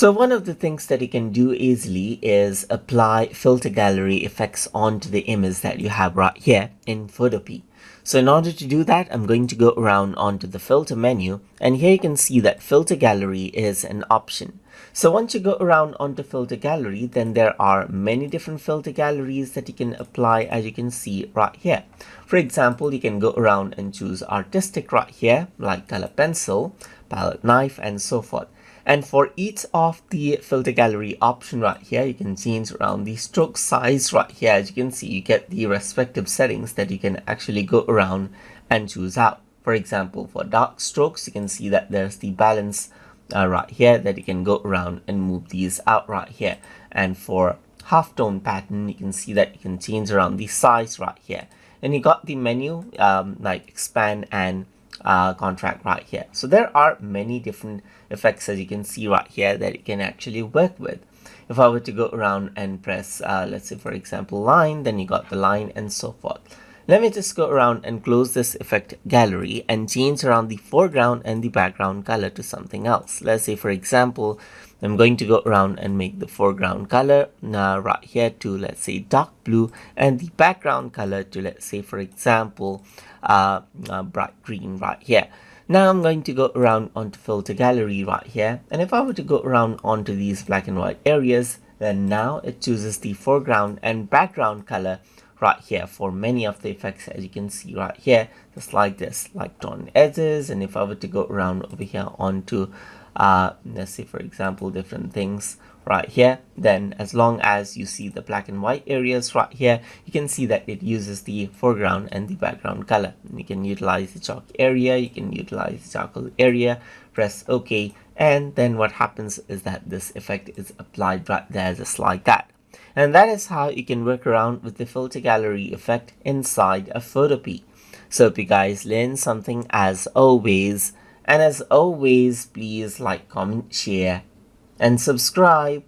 So one of the things that you can do easily is apply filter gallery effects onto the image that you have right here in Photopea. So in order to do that, I'm going to go around onto the filter menu, and here you can see that filter gallery is an option. So once you go around onto filter gallery, then there are many different filter galleries that you can apply, as you can see right here. For example, you can go around and choose artistic right here, like color pencil, palette knife, and so forth. And for each of the filter gallery option right here, you can change around the stroke size right here. As you can see, you get the respective settings that you can actually go around and choose out. For example, for dark strokes, you can see that there's the balance right here that you can go around and move these out right here. And for halftone pattern, you can see that you can change around the size right here. And you got the menu like expand and contract right here. So there are many different effects, as you can see right here, that you can actually work with. If I were to go around and press let's say for example line, then you got the line and so forth. Let me just go around and close this effect gallery and change around the foreground and the background color to something else. Let's say for example, I'm going to go around and make the foreground color right here to, let's say, dark blue, and the background color to, let's say for example, bright green right here. Now I'm going to go around onto filter gallery right here, and if I were to go around onto these black and white areas, then now it chooses the foreground and background color right here for many of the effects, as you can see right here, just like this, like tone edges. And if I were to go around over here onto let's say for example different things right here, then as long as you see the black and white areas right here, you can see that it uses the foreground and the background color. And you can utilize the chalk area, you can utilize the charcoal area, press OK, and then what happens is that this effect is applied right there, just like that. And that is how you can work around with the filter gallery effect inside a Photopea. So if you guys learned something, as always, please like, comment, share, and subscribe.